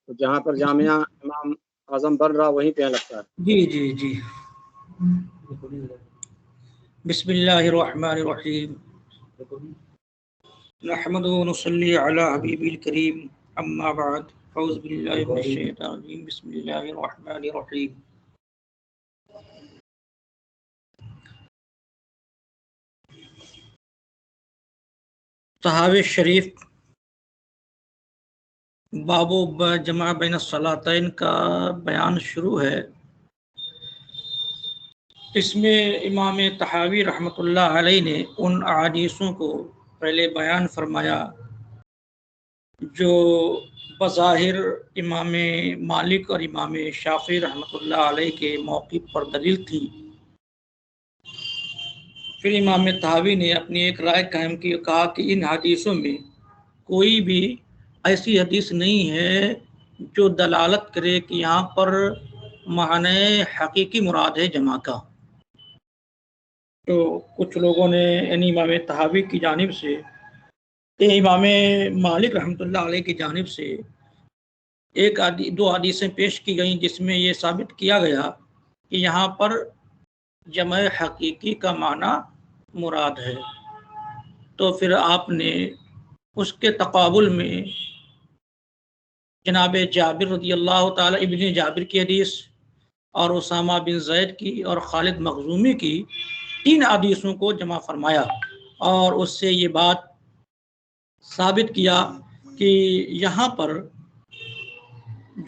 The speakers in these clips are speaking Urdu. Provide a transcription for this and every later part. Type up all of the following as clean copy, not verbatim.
تو جہاں پر جامعہ امام اعظم بن رہا وہیں پہ لگتا ہے. جی جی جی. بسم اللہ الرحمن الرحیم نحمد و نصلی علی حبیب الکریم اما بعد اعوذ باللہ من الشیطان الرجیم بسم اللہ الرحمن الرحیم. تحاوی شریف باب جمع بین الصلاتین کا بیان شروع ہے. اس میں امام طحاوی رحمۃ اللہ علیہ نے ان احادیثوں کو پہلے بیان فرمایا جو بظاہر امام مالک اور امام شافعی رحمۃ اللہ علیہ کے موقف پر دلیل تھی. پھر امام طحاوی نے اپنی ایک رائے قائم کی، کہا کہ ان حدیثوں میں کوئی بھی ایسی حدیث نہیں ہے جو دلالت کرے کہ یہاں پر معنی حقیقی مراد ہے جمع کا. تو کچھ لوگوں نے یعنی امام طحاوی کی جانب سے امام مالک رحمۃ اللہ علیہ کی جانب سے دو حدیثیں پیش کی گئیں جس میں یہ ثابت کیا گیا کہ یہاں پر جمع حقیقی کا معنی مراد ہے. تو پھر آپ نے اس کے تقابل میں جناب جابر رضی اللہ تعالی ابن جابر کی حدیث اور اسامہ بن زید کی اور خالد مخزومی کی 3 حدیثوں کو جمع فرمایا اور اس سے یہ بات ثابت کیا کہ یہاں پر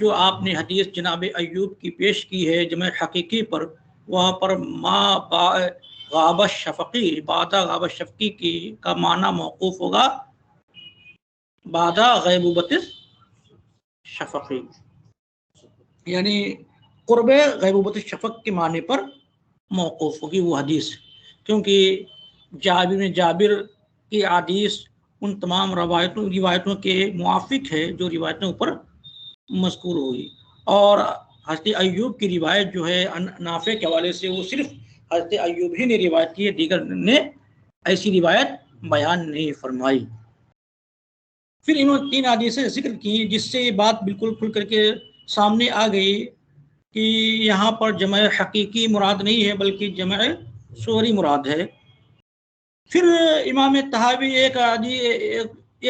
جو آپ نے حدیث جناب ایوب کی پیش کی ہے جمع حقیقی پر، وہاں پر ما غاب الشفقی بعد غاب الشفقی کی کا معنی موقوف ہوگا بعد غیبوبت الشفقی، یعنی قرب غیبوبت الشفق کے معنی پر موقوف ہوگی وہ حدیث، کیونکہ جابر کی حدیث ان تمام روایتوں کے موافق ہے جو روایتوں پر مذکور ہوئی. اور حضرت ایوب کی روایت جو ہے نافع کے حوالے سے وہ صرف حضرت ایوب ہی نے روایت کی ہے، دیگر نے ایسی روایت بیان نہیں فرمائی. پھر انہوں نے 3 حدیثیں ذکر کی جس سے یہ بات بالکل کھل کر کے سامنے آ گئی کہ یہاں پر جمع حقیقی مراد نہیں ہے بلکہ جمع صوری مراد ہے. پھر امام طحاوی ایک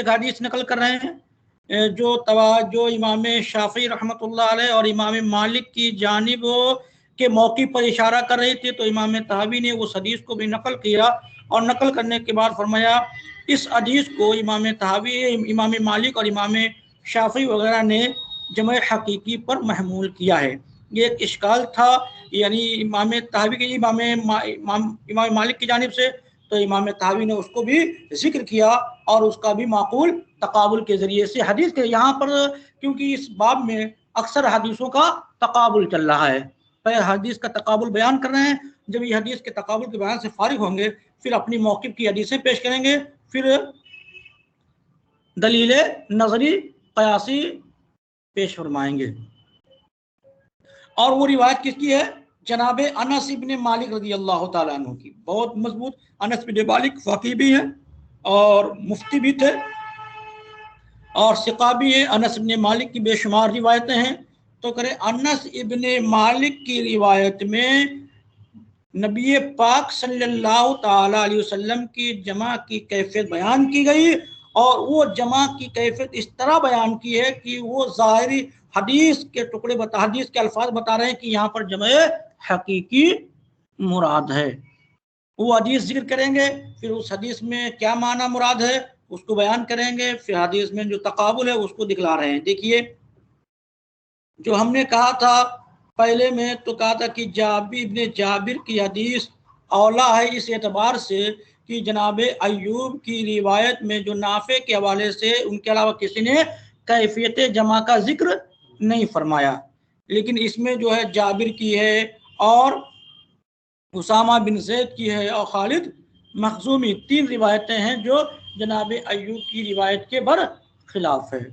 حدیث نقل کر رہے ہیں جو امام شافعی رحمۃ اللہ علیہ اور امام مالک کی جانب کے موقع پر اشارہ کر رہے تھے. تو امام طحاوی نے اس حدیث کو بھی نقل کیا اور نقل کرنے کے بعد فرمایا اس حدیث کو امام طحاوی، امام مالک اور امام شافعی وغیرہ نے جمع حقیقی پر محمول کیا ہے. یہ ایک اشکال تھا، یعنی امام طحاوی کے امام مالک کی جانب سے، تو امام طحاوی نے اس کو بھی ذکر کیا اور اس کا بھی معقول تقابل کے ذریعے سے حدیث کے یہاں پر، کیونکہ اس باب میں اکثر حدیثوں کا تقابل چل رہا ہے، پہلے حدیث کا تقابل بیان کر رہے ہیں، جب یہ حدیث کے تقابل کے بیان سے فارغ ہوں گے پھر اپنی موقف کی حدیثیں پیش کریں گے، پھر دلیل نظری قیاسی پیش فرمائیں گے. اور وہ روایت کس کی ہے؟ جناب انس ابن مالک رضی اللہ تعالیٰ عنہ کی، بہت مضبوط. انس بن مالک فقیہ بھی ہیں اور مفتی بھی تھے اور ثقہ بھی ہیں. انس ابن مالک کی بے شمار روایتیں ہیں. تو کرے انس ابن مالک کی روایت میں نبی پاک صلی اللہ تعالی علیہ وسلم کی جمع کی کیفیت بیان کی گئی اور وہ جمع کی کیفیت اس طرح بیان کی ہے کہ وہ ظاہری حدیث کے ٹکڑے حدیث کے الفاظ بتا رہے ہیں کہ یہاں پر جمع حقیقی مراد ہے. وہ حدیث ذکر کریں گے، پھر اس حدیث میں کیا معنی مراد ہے اس کو بیان کریں گے، پھر حدیث میں جو تقابل ہے اس کو دکھلا رہے ہیں. دیکھیے جو ہم نے کہا تھا پہلے میں تو کہا تھا کہ ابن جابر کی حدیث اولا ہے اس اعتبار سے کہ جناب ایوب کی روایت میں جو نافع کے حوالے سے ان کے علاوہ کسی نے کیفیت جمع کا ذکر نہیں فرمایا، لیکن اس میں جو ہے جابر کی ہے اور اسامہ بن زید کی ہے اور خالد مخزومی 3 روایتیں ہیں جو جناب ایوب کی روایت کے برخلاف ہے.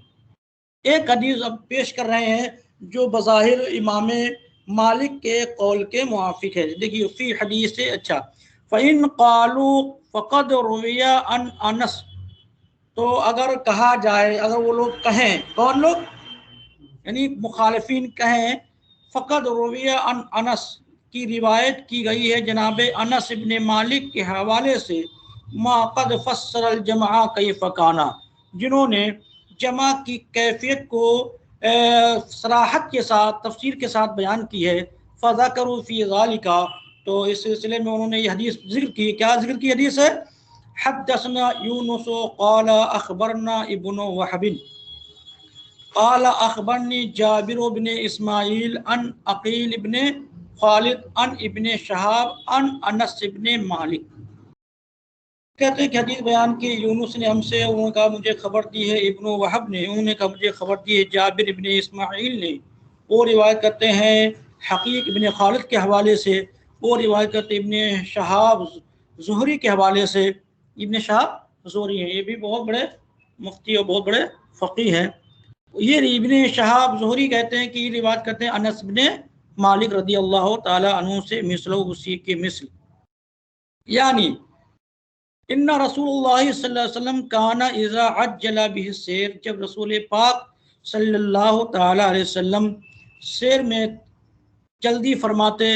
ایک حدیث اب پیش کر رہے ہیں جو بظاہر امام مالک کے قول کے موافق ہے. دیکھیے فی حدیث اچھا فَإِن قَالُوا فَقَدْ رُوِيَ عَنْ أَنَسٍ، تو اگر کہا جائے، اگر وہ لوگ کہیں، کون لوگ؟ یعنی مخالفین کہیں فقط رویہ عن انس کی روایت کی گئی ہے جناب انس ابن مالک کے حوالے سے ما قد فسر الجمع کیف کانا، جنہوں نے جمع کی کیفیت کو صراحت کے ساتھ تفسیر کے ساتھ بیان کی ہے. فذکروا فی ذالک، تو اس سلسلے میں انہوں نے یہ حدیث ذکر کی. کیا ذکر کی حدیث ہے؟ حدثنا یونس قال اخبرنا ابن وهب قال اخبرنی جابر بن اسماعیل عن عقیل بن خالد عن ابن شہاب عن انس بن مالک. کہتے ہیں کہ حدیث بیان کی یونس نے ہم سے، انہوں نے کہا مجھے خبر دی ہے ابن وہب نے، انہوں نے کہا مجھے خبر دی ہے جابر ابن اسماعیل نے. وہ روایت کرتے ہیں حقیق ابن خالد کے حوالے سے، وہ روایت کرتے ابن شہاب زہری کے حوالے سے. ابن شہاب زہری ہیں، یہ بھی بہت بڑے مفتی اور بہت بڑے فقیہ ہیں. یہ ابن شہاب زہری کہتے ہیں کہ یہ روایت کرتے ہیں انس بن مالک رضی اللہ تعالی عنہ سے مثل اسی کے مثل، یعنی ان رسول اللہ صلی اللہ علیہ وسلم کانا اذا عجل به السیر، جب رسول پاک صلی اللہ تعالی علیہ وسلم سیر میں جلدی فرماتے،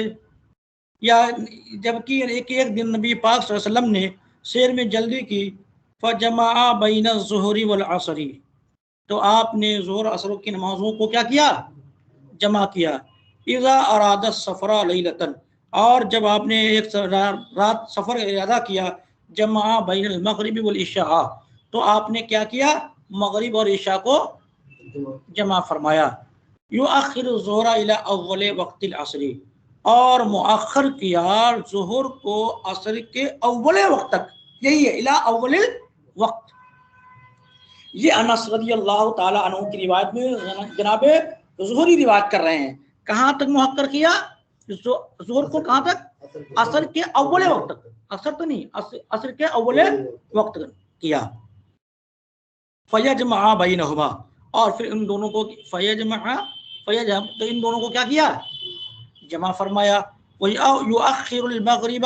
یا جبکہ ایک دن نبی پاک صلی اللہ علیہ وسلم نے سیر میں جلدی کی، فجمع بین الظہر والعصر، تو آپ نے ظہر عصر کی نمازوں کو کیا کیا؟ جمع کیا. اذا اراد السفر لیلۃ، اور جب آپ نے ایک رات سفر ارادہ کیا، جمع بین المغرب والعشاء، تو آپ نے کیا کیا؟ مغرب اور عشاء کو جمع فرمایا. یؤخر الظہر الی اول وقت العصر، اور مؤخر کیا ظہر کو عصر کے اول وقت تک، یہی ہے الی اول وقت. یہ انس رضی اللہ تعالی عنہ کی روایت میں جناب زہری روایت کر رہے ہیں. کہاں تک مؤخر کیا؟ ظہر کو کہاں تک؟ عصر کے اول وقت تک، عصر تو نہیں، عصر کے اول وقت کیا. فیجمع بینہما، اور پھر ان دونوں کو فیجمع تو ان دونوں کو کیا کیا؟ جمع فرمایا. یؤخر المغرب،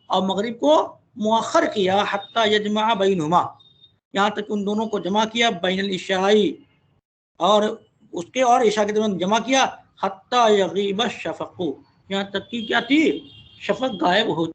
اور مغرب کو مؤخر کیا، حتی یجمع بینہما، یہاں تک ان دونوں کو جمع کیا، بین العشاء، اور اس کے اور عشاء کے درمیان جمع کیا، حتی یغیب الشفق، یہاں تک کی کیا تھی؟ شفق غائب ہو.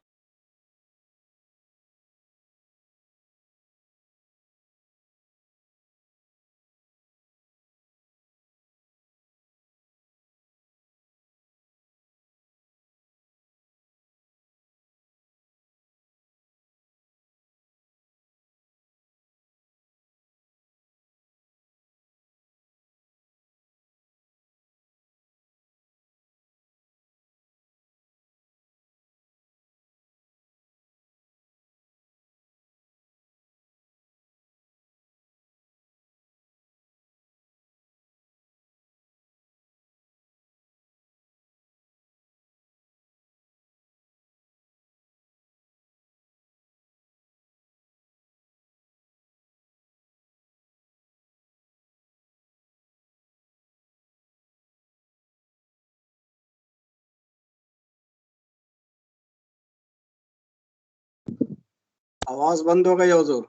آواز بند ہو گئی حضور.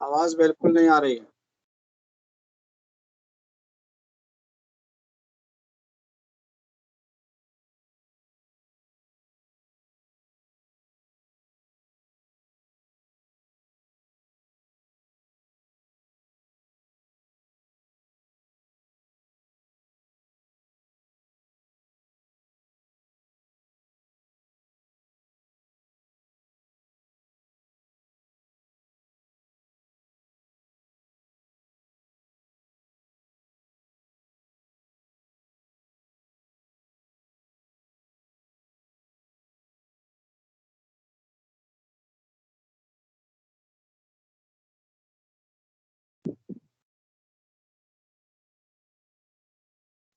آواز بالکل نہیں آ رہی ہے.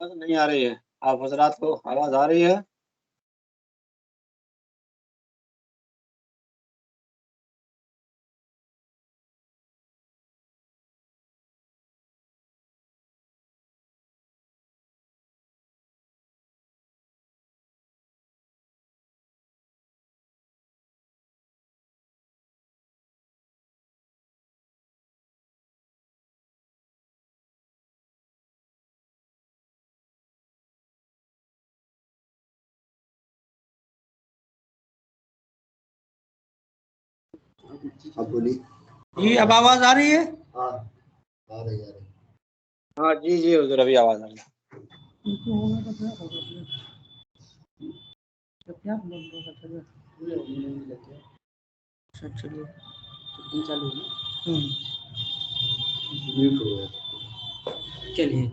نہیں آ رہی ہے. آپ حضرات کو آواز آ رہی ہے؟ جی اب آواز آ رہی ہے؟ ہاں جی جی حضور ابھی آواز آ رہی ہے. چلیے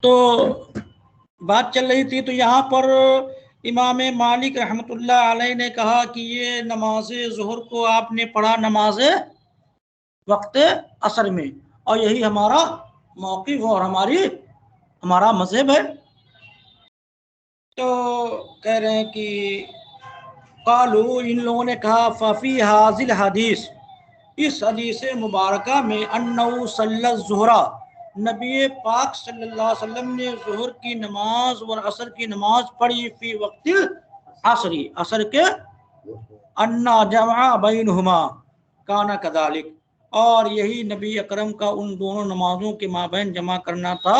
تو بات چل رہی تھی، تو یہاں پر امام مالک رحمۃ اللہ علیہ نے کہا کہ یہ نماز ظہر کو آپ نے پڑھا نماز وقت عصر میں، اور یہی ہمارا موقف اور ہمارا مذہب ہے. تو کہہ رہے ہیں کہ قالو، ان لوگوں نے کہا ففی حاضل حدیث، اس حدیث مبارکہ میں انہو صلی الظہر، نبی پاک صلی اللہ علیہ وسلم نے ظہر کی نماز اور عصر کی نماز پڑھی فی وقت عصری، عصر کے، انا جمع بینہما کانا کذالک، اور یہی نبی اکرم کا ان دونوں نمازوں کے مابین جمع کرنا تھا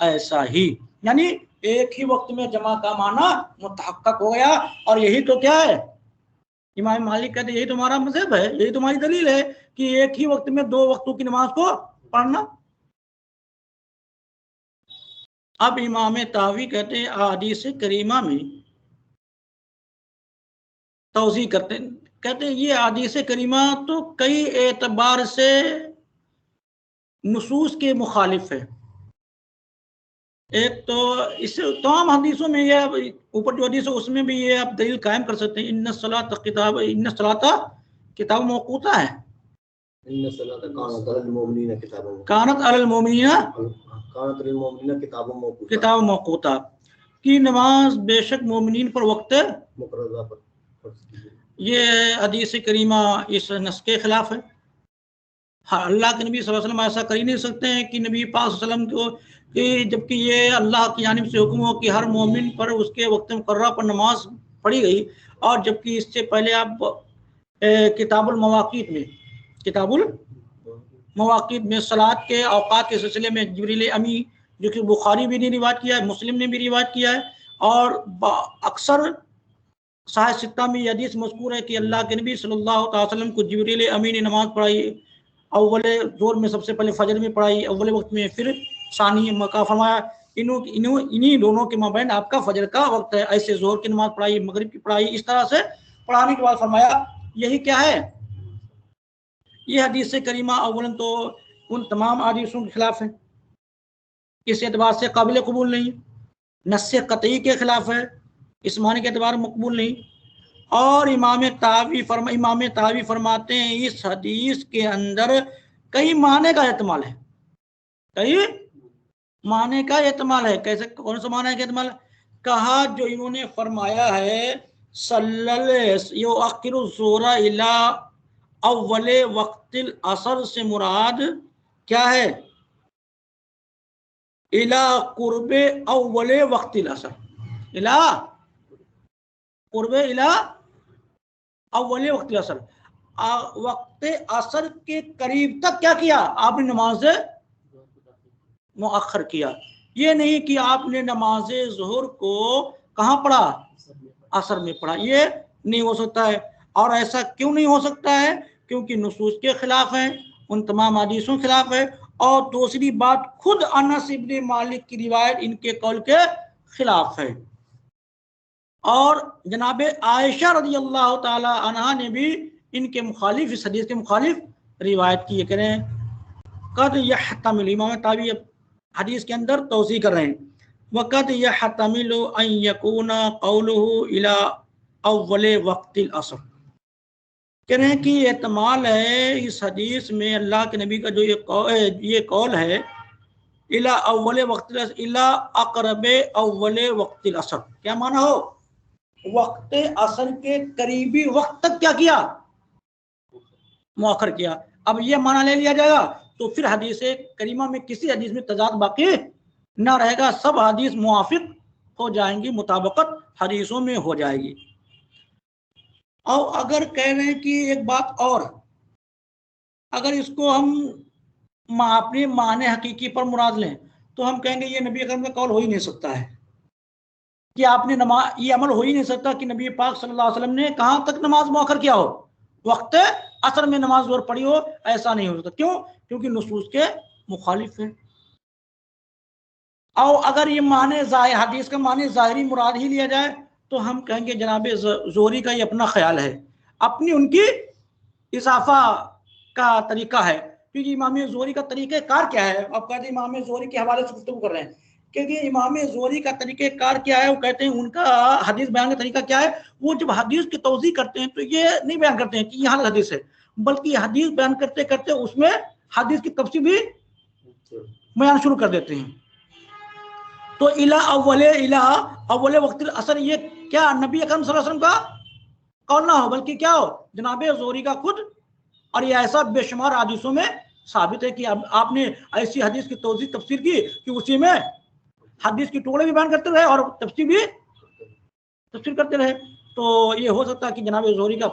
ایسا ہی. یعنی ایک ہی وقت میں جمع کا معنی متحقق ہو گیا. اور یہی تو کیا ہے، امام مالک کہتے یہی تمہارا مذہب ہے، یہی تمہاری دلیل ہے کہ ایک ہی وقت میں دو وقتوں کی نماز کو پڑھنا. اب امام طحاوی کہتے ہیں احادیث کریمہ میں توضیح کرتے ہیں، کہتے ہیں یہ احادیث کریمہ تو کئی اعتبار سے نصوص کے مخالف ہے. ایک تو اس تمام حدیثوں میں یہ اوپر جو حدیث ہے اس میں بھی یہ آپ دلیل قائم کر سکتے ہیں، ان الصلاۃ کتاب موقوتہ ہے، کانت علی المؤمنین کتاب موقوتہ، کی نماز بے شک مومنین پر وقت یہ حدیث کریمہ اس نص کے خلاف ہے. اللہ کے نبی صلی اللہ علیہ وسلم ایسا کر ہی نہیں سکتے ہیں کہ نبی پاک صلی اللہ علیہ وسلم کو، کہ جبکہ یہ اللہ کی جانب سے حکم ہو کہ ہر مومن پر اس کے وقت مقررہ پر نماز پڑھی گئی، اور جبکہ اس سے پہلے آپ کتاب المواقیت میں صلاۃ کے اوقات کے سلسلے میں جبریل امی، جو کہ بخاری بھی نے روایت کیا ہے، مسلم نے بھی روایت کیا ہے، اور اکثر صحیح ستہ میں یہ حدیث مذکور ہے کہ اللہ کے نبی صلی اللہ علیہ وسلم کو جبریل امی نے نماز پڑھائی، اول ظہر میں سب سے پہلے فجر میں پڑھائی اول وقت میں، پھر ثانی مکہ فرمایا انہی دونوں کے مابین آپ کا فجر کا وقت ہے. ایسے ظہر کی نماز پڑھائی، مغرب کی پڑھائی، اس طرح سے پڑھانے کے بعد فرمایا یہی کیا ہے، یہ حدیث کریمہ اولاً تو ان تمام حدیثوں کے خلاف ہے، اس اعتبار سے قابل قبول نہیں، نص قطعی کے خلاف ہے، اس معنی کے اعتبار مقبول نہیں. اور امام طحاوی فرماتے ہیں اس حدیث کے اندر کئی معنی کا احتمال ہے، کئی معنی کا احتمال ہے. کیسے، کون سا معنی کا احتمال ہے؟ کہا جو انہوں نے فرمایا ہے یؤخر الظہر الی اول وقت العصر سے مراد کیا ہے، الی قرب اول وقت العصر، الی قرب الی اول وقت العصر، وقت عصر کے قریب تک کیا کیا آپ نے، نماز مؤخر کیا. یہ نہیں کہ آپ نے نماز ظہر کو کہاں پڑھا، عصر میں پڑھا، یہ نہیں ہو سکتا ہے. اور ایسا کیوں نہیں ہو سکتا ہے؟ کیونکہ نصوص کے خلاف ہے، ان تمام حدیثوں کے خلاف ہے، اور دوسری بات خود انس ابن مالک کی روایت ان کے قول کے خلاف ہے. اور جناب عائشہ رضی اللہ تعالی عنہا نے بھی ان کے مخالف، اس حدیث کے مخالف روایت کی ہے. کریں قد یحتمل، امام طحاوی حدیث کے اندر توضیح کر رہے ہیں، وقد یحتمل ان یکون قوله الی اول وقت العصر، کہہ رہے ہیں کہ احتمال ہے اس حدیث میں اللہ کے نبی کا جو یہ قول ہے الی اول وقت العصر، الی اقرب اول وقت العصر، کیا معنی ہو، وقت عصر کے قریبی وقت تک کیا کیا، مؤخر کیا. اب یہ معنی لے لیا جائے گا تو پھر حدیث کریمہ میں کسی حدیث میں تضاد باقی نہ رہے گا، سب حدیث موافق ہو جائیں گی، مطابقت حدیثوں میں ہو جائے گی. اور اگر کہہ رہے ہیں کہ ایک بات اور، اگر اس کو ہم اپنے معنی حقیقی پر مراد لیں تو ہم کہیں گے یہ نبی اکرم کا قول ہو ہی نہیں سکتا ہے کہ آپ نے یہ عمل ہو ہی نہیں سکتا کہ نبی پاک صلی اللہ علیہ وسلم نے کہاں تک نماز مؤخر کیا ہو، وقت اثر میں نماز ظہر پڑھی ہو، ایسا نہیں ہو سکتا. کیوں؟ کیونکہ نصوص کے مخالف ہیں. اور اگر یہ معنی حدیث کا معنی ظاہری مراد ہی لیا جائے تو ہم کہیں گے جناب زہری کا یہ اپنا خیال ہے، اپنی ان کی اضافہ کا طریقہ ہے. کیونکہ امام زہری کا طریقہ کار کیا ہے؟ آپ کہتے ہیں امام زہری کے حوالے سے گفتگو کر رہے ہیں، کیونکہ امام زہری کا طریقہ کار کیا ہے؟ وہ کہتے ہیں ان کا حدیث بیان کا طریقہ کیا ہے؟ وہ جب حدیث کی توضیح کرتے ہیں تو یہ نہیں بیان کرتے ہیں کہ یہ حال حدیث ہے، بلکہ حدیث بیان کرتے کرتے اس میں حدیث کی تفسیر بھی بیان شروع کر دیتے ہیں. تو اول وقت الاثر، یہ کیا نبی اکرم صلی اللہ علیہ وسلم کا قول نہ ہو، بلکہ کیا ہو؟ جناب زہری کا خود. اور یہ ایسا بے شمار حدیثوں میں ثابت ہے کہ آپ نے ایسی حدیث کی توضیح تفسیر کی کہ اسی میں حدیث کی ٹکڑے بھی بیان کرتے رہے اور تفسیر بھی کرتے رہے. تو یہ ہو سکتا ہے کہ جناب زہری کا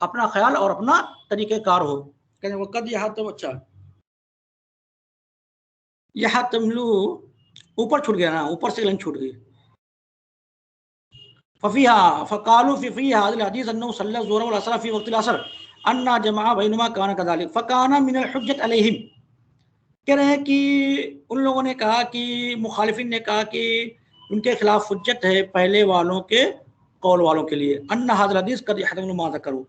اپنا خیال اور اپنا طریقہ کار ہو. کہتے ہیں قد یہاں تو اچھا یہاں تملو اوپر چھوٹ گیا نا، اوپر سے لائن چھوٹ گئی. فقالوا في هذا الحديث انه صلى الظهر والعصر في وقت العصر ان جمع بينما كان كذلك فكان من الحجة عليهم. کہہ رہے ہیں کہ ان لوگوں نے کہا کہ مخالفین نے کہا کہ ان کے خلاف حجت ہے پہلے والوں کے قول والوں کے لیے. ان هذا الحديث قد يحتمل ما ذكروا،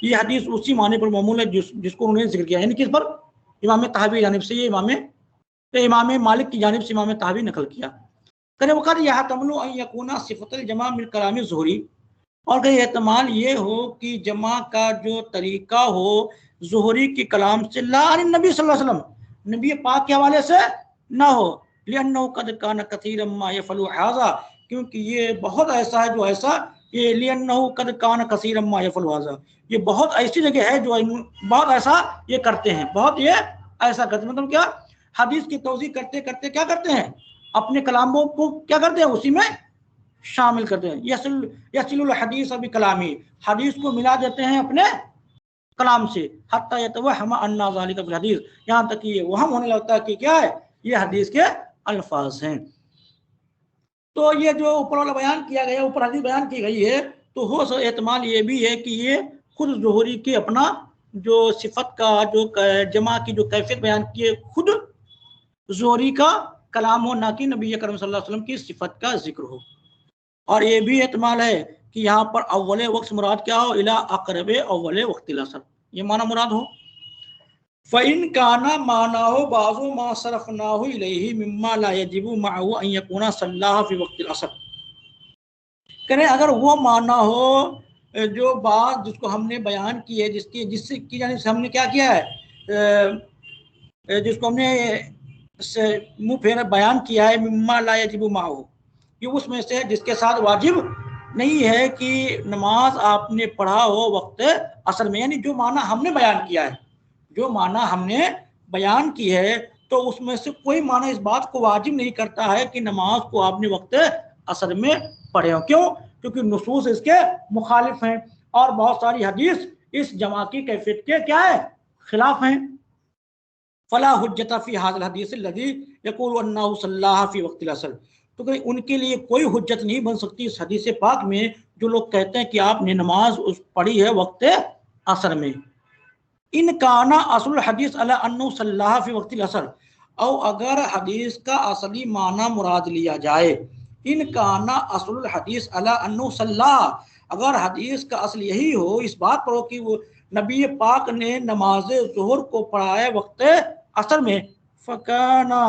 یہ حدیث اسی معنی پر معمول ہے جس کو انہوں نے ذکر کیا. یعنی کس پر؟ امام طحاوی جانب سے، یہ امام مالک کی جانب سے امام طحاوی نقل کیا. کہ وقت یہ تملو ان یکون صفت الجمع من کلام زہری، اور کہ احتمال یہ ہو کہ جمع کا جو طریقہ ہو زہری کی کلام سے، لا عن نبی صلی اللہ علیہ وسلم، نبی پاک کے حوالے سے نہ ہو. لأنه قد كان كثيرا ما يفعل هذا، کیونکہ یہ بہت ایسا ہے جو ایسا، یہ لأنه قد كان كثيرا ما يفعل هذا، یہ بہت ایسی جگہ ہے جو بہت ایسا یہ کرتے ہیں، بہت یہ ایسا کرتے ہیں. مطلب کیا؟ حدیث کی توضیح کرتے کرتے کیا کرتے ہیں؟ اپنے کلاموں کو کیا کرتے ہیں؟ اسی میں شامل کرتے ہیں. یصل الحدیث بکلامی، حدیث کو ملا دیتے ہیں اپنے کلام سے. حتی یتوہم ان ذلک فی الحدیث، یہاں تک کہ یہ وہم ہونے لگتا ہے کہ کیا ہے؟ یہ حدیث کے الفاظ ہیں. تو یہ جو اوپر والا بیان کیا گیا، اوپر حدیث بیان کی گئی ہے، تو ہو احتمال یہ بھی ہے کہ یہ خود زہری کی اپنا جو صفت کا جو جمع کی جو کیفیت بیان کی ہے، خود زہری کا کلام ہو، نہ کہ نبی کریم صلی اللہ علیہ وسلم کی صفت کا ذکر ہو. اور یہ بھی احتمال ہے کہ یہاں پر اول وقت مراد کیا ہو؟ الی اقرب اول وقت العصر، یہ معنی مراد ہو. فَإِنْ كَانَ مَعْنَاهُ بَعْضُ مَا صَرَفْنَاهُ إِلَيْهِ مِمَّا لَا يَجِبُ مَعَهُ أَنْ يَكُونَ صَلَّاهَا فِي وَقْتِ الْعَصْرِ، کہنے اگر وہ معنی ہو جو بات جس کو ہم نے بیان کی ہے، جس کی جانب سے ہم نے کیا کیا ہے، جس کو ہم نے منہ پھیر بیان کیا ہے، مما لا یجب معه، یہ اس میں سے جس کے ساتھ واجب نہیں ہے کہ نماز آپ نے پڑھا ہو وقت عصر میں. یعنی جو معنی ہم نے بیان کیا ہے، جو معنی ہم نے بیان کی ہے، تو اس میں سے کوئی معنی اس بات کو واجب نہیں کرتا ہے کہ نماز کو آپ نے وقت عصر میں پڑھے ہو. کیوں؟ کیونکہ نصوص اس کے مخالف ہیں اور بہت ساری حدیث اس جمع کی کیفیت کے کیا ہے؟ خلاف ہیں. فلا حجت فی هذا الحدیث الذی یقول انہ صلاح فی وقت العصر، تو کہ ان کے لیے کوئی حجت نہیں بن سکتی اس حدیث پاک میں جو لوگ کہتے ہیں کہ آپ نے نماز پڑھی ہے وقت عصر میں. ان کانا اصل الحدیث علی انہ صلاح فی وقت العصر، او اگر حدیث کا اصلی معنی مراد لیا جائے، ان کانا اصل الحدیث علی انہ صلاح، اگر حدیث کا اصل یہی ہو، اس بات پر ہو کہ وہ نبی پاک نے نماز ظہر کو پڑھائے وقت عصر میں، فکانا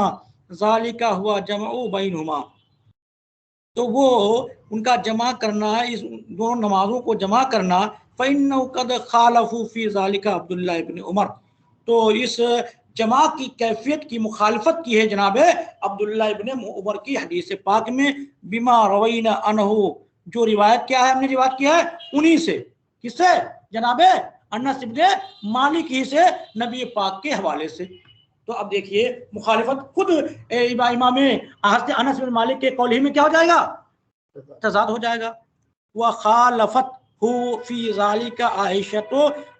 ذالک ہوا جمع بینہما، تو وہ ان کا جمع کرنا، اس دونوں نمازوں کو جمع کرنا، فإنه قد خالفوا في ذلك عبد الله ابن عمر، تو اس جمع کی کیفیت کی مخالفت کی ہے جناب عبداللہ ابن عمر کی حدیث پاک میں، بما روینا عنہ، جو روایت کیا ہے، ہم نے روایت کیا ہے انہی سے. کس سے؟ جناب انس ابن مالک ہی سے، نبی پاک کے حوالے سے. تو اب دیکھیے مخالفت خود امام انس بن مالک کے قول ہی میں کیا ہو جائے گا؟ تضاد ہو جائے گا. وخالفت ہو فی ذالک عائشہ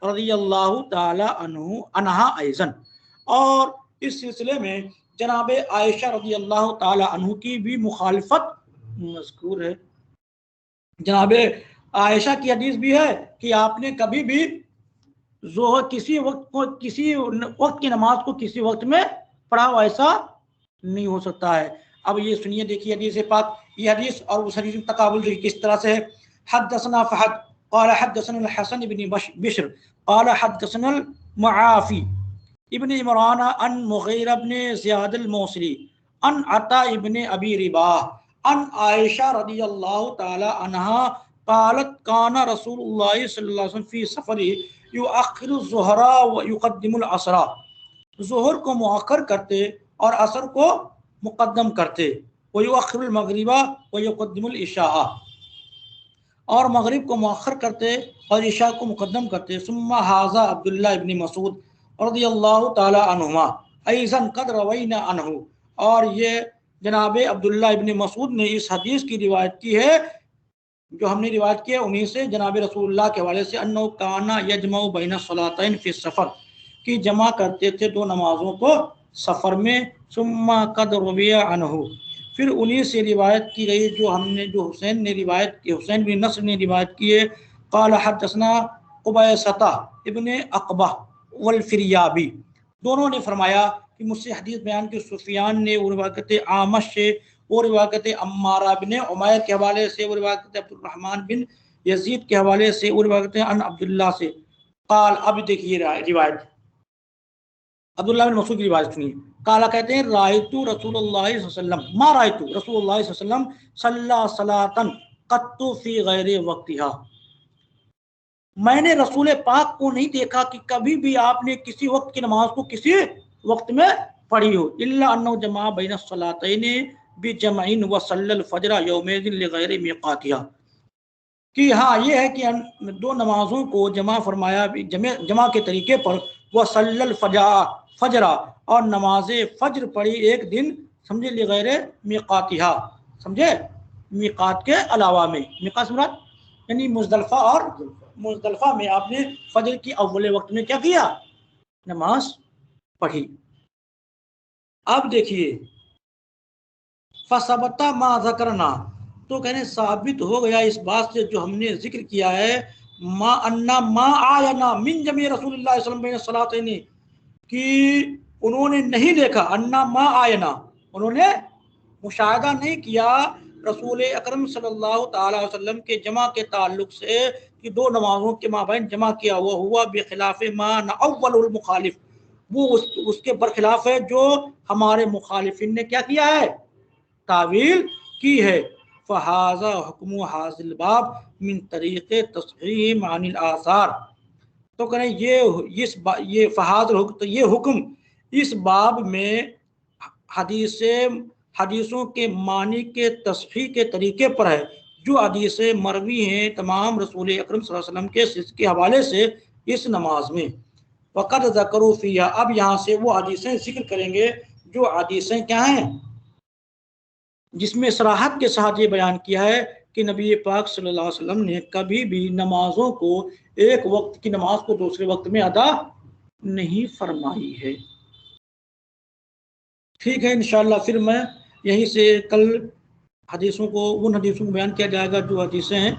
رضی اللہ تعالی عنہا ایضا، اور اس سلسلے میں جناب عائشہ رضی اللہ تعالی عنہ کی بھی مخالفت مذکور ہے. جناب عائشہ کی حدیث بھی ہے کہ آپ نے کبھی بھی ظہر کسی وقت کی نماز کو کسی وقت میں پڑھا ہوا ایسا نہیں ہو سکتا ہے۔ اب یہ سنیے، دیکھیے حدیث پاک، یہ حدیث اور اس حدیث میں تقابل دیکھیے کس طرح سے ہے۔ حدثنا فحد قال حدثنا الحسن بن بشر قال حدثنا المعافی ابن عمران عن مغیرہ بن زیاد الموصلی عن عطا ابن ابی رباح عن عائشہ رضی اللہ تعالی عنہا قالت کان رسول اللہ صلی اللہ علیہ وسلم فی سفر یؤخر الظہر ویقدم العصر، ظہر کو مؤخر کرتے اور عصر کو مقدم کرتے، ویؤخر المغرب ویقدم العشاء، اور مغرب کو مؤخر کرتے اور عشاء کو مقدم کرتے۔ ثم ھذا عبداللہ ابن مسعود رضی اللہ تعالی عنہما ایضا قد روینا عنہ، اور یہ جناب عبداللہ ابن مسعود نے اس حدیث کی روایت کی ہے جو ہم نے روایت کی ہے انہی سے جناب رسول اللہ کے حوالے سے، انہ کانا یجمع بین الصلاتین فی السفر، کہ جمع کرتے تھے دو نمازوں کو سفر میں۔ ثم قد روی عنہ، پھر انہی سے روایت کی گئی جو حسین نے روایت کی، حسین بن نصر نے روایت کی ہے۔ قال حدثنا قبیصۃ ابن عقبہ والفریابی، دونوں نے فرمایا کہ مجھ سے حدیث بیان کی سفیان نے، وہ روایت کرتے عامش سے، وہ روایت کرتے عمارہ بن عمیر کے حوالے سے، وہ روایت کرتے عبد الرحمن بن یزید کے حوالے سے، وہ روایت کرتے ان عبداللہ سے قال۔ اب دیکھیے روایت عبداللہ بن مسعود کی روایت سنیے۔ قال کہتے ہیں رأیت رسول اللہ صلی اللہ علیہ وسلم، ما رأیت رسول اللہ صلی اللہ علیہ وسلم صلی صلاۃ قط فی غیر وقتها، میں نے رسول پاک کو نہیں دیکھا کہ کبھی بھی آپ نے کسی وقت کی نماز کو کسی وقت میں پڑھی ہو، الا انہ جمع بین الصلاتین بجمع وصلی الفجر یومئذ لغیر میقاتها، کہ ہاں یہ ہے کہ دو نمازوں کو جمع فرمایا جمع کے طریقے پر، وصلی الفجر، اور نماز فجر پڑھی ایک دن، سمجھے، لغیر میقاتها، سمجھے، میقات کے علاوہ میں، میقات سے مراد یعنی مزدلفہ، اور مزدلفہ میں آپ نے فجر کی اول وقت میں کیا کیا، نماز پڑھی۔ اب دیکھیے فثبت ما ذکرنا، تو کہنے ثابت ہو گیا اس بات سے جو ہم نے ذکر کیا ہے، ما انا ما آینا من جميع رسول اللہ صلی اللہ علیہ وسلم بین الصلاتین، کہ انہوں نے نہیں دیکھا، انا ما آینا، انہوں نے مشاہدہ نہیں کیا رسول اکرم صلی اللہ تعالی وسلم کے جمع کے تعلق سے کہ دو نمازوں کے مابین جمع کیا ہوا ہوا، بخلاف ما نعول المخالف، وہ اس کے برخلاف ہے جو ہمارے مخالفین نے کیا کیا ہے، تعویل کی ہے۔ فہذا حکم حاصل الباب من طریق تصحیح عن الاثار، تو کہیں یہ فہذا الحکم، یہ حکم اس باب میں حدیثوں کے معنی کے تصحیح کے طریقے پر ہے جو حدیثیں مروی ہیں تمام رسول اکرم صلی اللہ علیہ وسلم کے حوالے سے اس نماز میں۔ وقد ذکروا فیہا، اب یہاں سے وہ حدیثیں ذکر کریں گے جو حدیثیں کیا ہیں، جس میں صراحت کے ساتھ یہ بیان کیا ہے کہ نبی پاک صلی اللہ علیہ وسلم نے کبھی بھی نمازوں کو، ایک وقت کی نماز کو دوسرے وقت میں ادا نہیں فرمائی ہے۔ ٹھیک ہے، انشاءاللہ پھر میں یہیں سے کل ان حدیثوں کو بیان کیا جائے گا جو حدیثیں ہیں